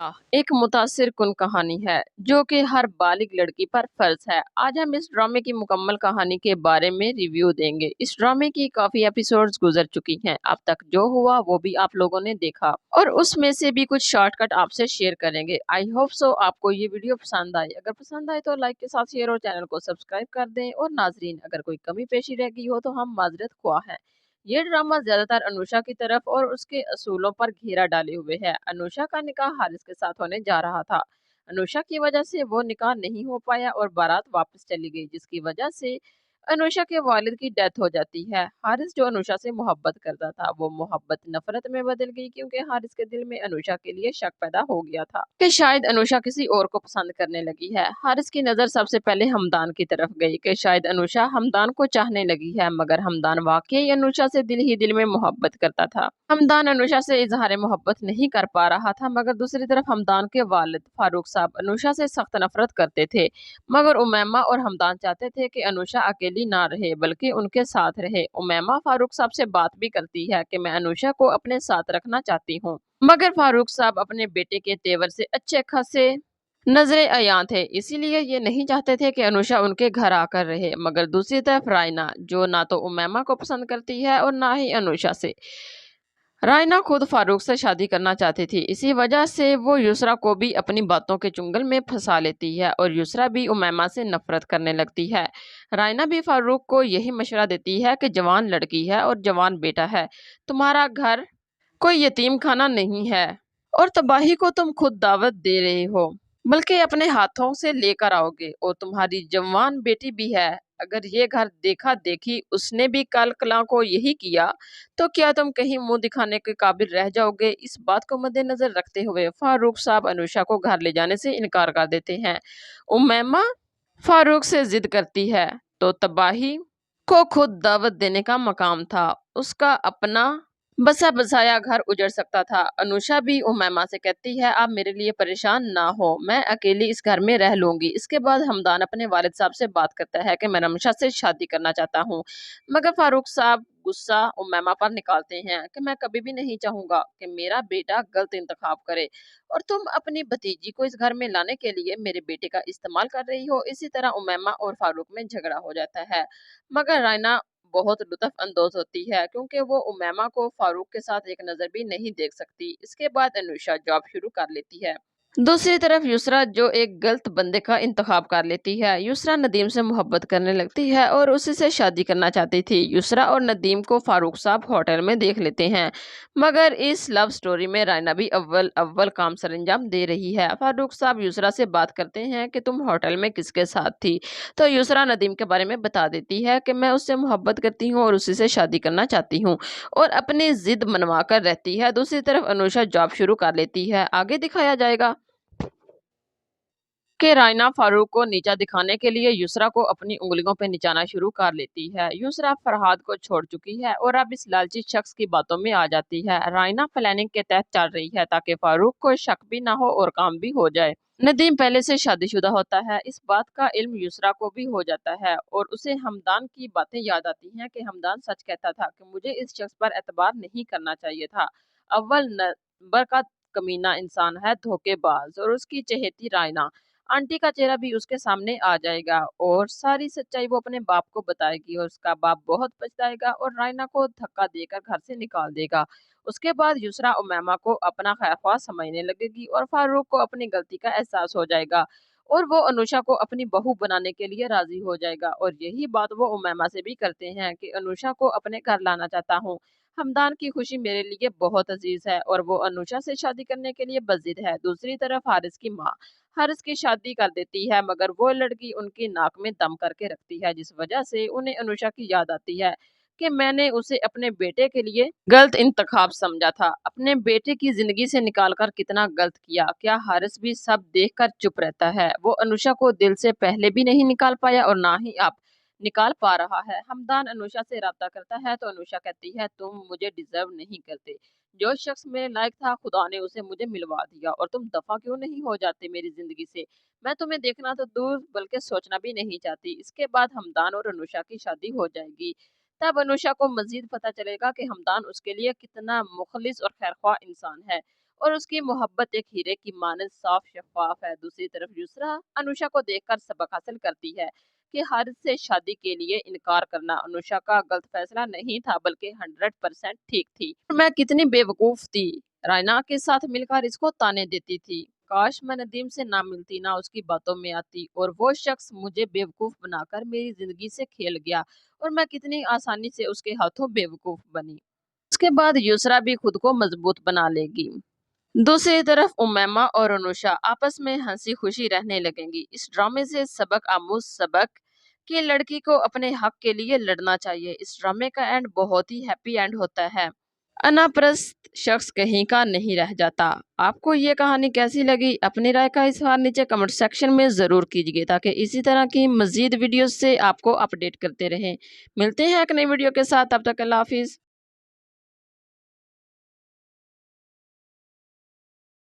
एक मुतासिर कुन कहानी है जो कि हर बालिग लड़की पर फर्ज है। आज हम इस ड्रामे की मुकम्मल कहानी के बारे में रिव्यू देंगे। इस ड्रामे की काफी एपिसोड्स गुजर चुकी हैं। अब तक जो हुआ वो भी आप लोगों ने देखा और उसमें से भी कुछ शॉर्टकट आपसे शेयर करेंगे। आई होप सो आपको ये वीडियो पसंद आए। अगर पसंद आए तो लाइक के साथ शेयर और चैनल को सब्सक्राइब कर दें। और नाजरीन, अगर कोई कमी पेशी रह गई हो तो हम माजरत ख्वाह हैं। ये ड्रामा ज्यादातर अनुषा की तरफ और उसके असूलों पर घेरा डाले हुए है। अनुषा का निकाह हारिस के साथ होने जा रहा था। अनुषा की वजह से वो निकाह नहीं हो पाया और बारात वापस चली गई, जिसकी वजह से अनुषा के वालिद की डेथ हो जाती है। हारिस जो अनुषा से मोहब्बत करता था, वो मोहब्बत नफरत में बदल गई, क्योंकि हारिस के दिल में अनुषा के लिए शक पैदा हो गया था कि शायद अनुषा किसी और को पसंद करने लगी है। हारिस की नजर सबसे पहले हमदान की तरफ गई कि शायद अनुषा हमदान को चाहने लगी है, मगर हमदान वाकई अनुषा से दिल ही दिल में मोहब्बत करता था। हमदान अनुषा से इजहार मोहब्बत नहीं कर पा रहा था, मगर दूसरी तरफ हमदान के वालिद फारूक साहब अनुषा से सख्त नफरत करते थे। मगर उमैमा और हमदान चाहते थे कि अनुषा अकेली ना रहे, बल्कि उनके साथ रहे। उमैमा फारूक साहब से बात भी करती है कि मैं अनुषा को अपने साथ रखना चाहती हूँ, मगर फारूक साहब अपने बेटे के तेवर से अच्छे खासे नजरे अयां थे, इसीलिए ये नहीं चाहते थे कि अनुषा उनके घर आकर रहे। मगर दूसरी तरफ रायना, जो ना तो उमैमा को पसंद करती है और ना ही अनुषा से, रायना खुद फारूक से शादी करना चाहती थी। इसी वजह से वो युसरा को भी अपनी बातों के चुंगल में फंसा लेती है और युसरा भी उमैमा से नफरत करने लगती है। रायना भी फारूक को यही मशवरा देती है कि जवान लड़की है और जवान बेटा है, तुम्हारा घर कोई यतीम खाना नहीं है और तबाही को तुम खुद दावत दे रहे हो, बल्कि अपने हाथों से लेकर आओगे। और तुम्हारी जवान बेटी भी है, अगर ये घर देखा देखी उसने भी कल कला को यही किया तो क्या तुम कहीं मुंह दिखाने के काबिल रह जाओगे। इस बात को मद्देनजर रखते हुए फारूक साहब अनुषा को घर ले जाने से इनकार कर देते हैं। उमैमा फारूक से जिद करती है तो तबाही को खुद दावत देने का मकाम था, उसका अपना बसा बसाया घर उजड़ सकता था। अनुषा भी उमैमा से कहती है, आप मेरे लिए परेशान ना हो, मैं अकेली इस घर में रह लूंगी। इसके बाद हमदान अपने वालिद साहब से बात करता है कि मैं अनुषा से शादी करना चाहता हूँ, मगर फारूक साहब गुस्सा उमैमा पर निकालते हैं कि मैं कभी भी नहीं चाहूंगा कि मेरा बेटा गलत इंतखाब करे और तुम अपनी भतीजी को इस घर में लाने के लिए मेरे बेटे का इस्तेमाल कर रही हो। इसी तरह उमैमा और फारूक में झगड़ा हो जाता है, मगर रायना बहुत लुत्फ अंदोज होती है, क्योंकि वो उमैमा को फारूक के साथ एक नजर भी नहीं देख सकती। इसके बाद अनुषा जॉब शुरू कर लेती है। दूसरी तरफ युसरा जो एक गलत बंदे का इंतखाब कर लेती है। युसरा नदीम से मोहब्बत करने लगती है और उसी से शादी करना चाहती थी। युसरा और नदीम को फारूक साहब होटल में देख लेते हैं, मगर इस लव स्टोरी में रायना भी अव्वल अव्वल काम सरंजाम दे रही है। फारूक साहब युसरा से बात करते हैं कि तुम होटल में किसके साथ थी, तो युसरा नदीम के बारे में बता देती है कि मैं उससे मोहब्बत करती हूँ और उसी से शादी करना चाहती हूँ, और अपनी जिद मनवा कर रहती है। दूसरी तरफ अनुषा जॉब शुरू कर लेती है। आगे दिखाया जाएगा कि रायना फारूक को नीचा दिखाने के लिए युसरा को अपनी उंगलियों पे निचाना शुरू कर लेती है। युसरा फरहाद को छोड़ चुकी है और अब इस लालची शख्स की बातों में आ जाती है। रायना प्लानिंग के तहत चल रही है ताकि फारूक को शक भी ना हो और काम भी हो जाए। नदीम पहले से शादीशुदा होता है, इस बात का इल्म युसरा को भी हो जाता है और उसे हमदान की बातें याद आती हैं कि हमदान सच कहता था कि मुझे इस शख्स पर एतबार नहीं करना चाहिए था। अव्वल नंबर का कमीना इंसान है, धोखेबाज, और उसकी चहेती रायना। आंटी का चेहरा भी उसके सामने आ जाएगा और सारी सच्चाई वो अपने बाप को बताएगी और उसका बाप बहुत पछताएगा और रायना को धक्का देकर घर से निकाल देगा। उसके बाद युसरा उमैमा को अपना खैरख्वाह समझने लगेगी और फारूक को अपनी गलती का एहसास हो जाएगा और वो अनुषा को अपनी बहू बनाने के लिए राजी हो जाएगा। और यही बात वो उमैमा से भी करते हैं कि अनुषा को अपने घर लाना चाहता हूँ। हमदान की खुशी मेरे लिए बहुत अजीज है और वो अनुषा से शादी करने के लिए बजिद है। दूसरी तरफ हारिस की माँ हारिस की शादी कर देती है, मगर वो लड़की उनकी नाक में दम करके रखती है, जिस वजह से उन्हें अनुषा की याद आती है कि मैंने उसे अपने बेटे के लिए गलत इंतखाब समझा था, अपने बेटे की जिंदगी से निकालकर कितना गलत किया। क्या हारिस भी सब देखकर चुप रहता है? वो अनुषा को दिल से पहले भी नहीं निकाल पाया और ना ही अब निकाल पा रहा है। हमदान अनुषा से राब्ता करता है तो अनुषा कहती है, तुम मुझे डिजर्व नहीं करते, जो शख्स मेरे लायक था खुदा ने उसे मुझे मिलवा दिया और तुम दफा क्यों नहीं हो जाते मेरी जिंदगी से। मैं तुम्हें देखना तो दूर बल्कि सोचना भी नहीं चाहती। इसके बाद हमदान और अनुषा की शादी हो जाएगी। तब अनुषा को मजीद पता चलेगा कि हमदान उसके लिए कितना मुखलिस और खैरख्वाह इंसान है और उसकी मोहब्बत एक हीरे की मानद साफ शफाफ है। दूसरी तरफ युसरा अनुषा को देखकर सबक हासिल करती है कि हारिस से शादी के लिए इनकार करना अनुषा का गलत फैसला नहीं था, बल्कि 100% ठीक थी। मैं कितनी बेवकूफ थी, रायना के साथ मिलकर इसको ताने देती थी। काश मैं नदीम से ना मिलती, ना उसकी बातों में आती, और वो शख्स मुझे बेवकूफ बनाकर मेरी जिंदगी से खेल गया और मैं कितनी आसानी से उसके हाथों बेवकूफ बनी। उसके बाद युसरा भी खुद को मजबूत बना लेगी। दूसरी तरफ उमैमा और अनुषा आपस में हंसी खुशी रहने लगेंगी। इस ड्रामे से सबक आमूज सबक कि लड़की को अपने हक के लिए लड़ना चाहिए। इस ड्रामे का एंड बहुत ही हैप्पी एंड होता है। अनाप्रस्त शख्स कहीं का नहीं रह जाता। आपको ये कहानी कैसी लगी? अपनी राय का इजहार नीचे कमेंट सेक्शन में जरूर कीजिए, ताकि इसी तरह की मजीद वीडियोस से आपको अपडेट करते रहें। मिलते हैं एक नई वीडियो के साथ, तब तक अल्लाह हाफिज।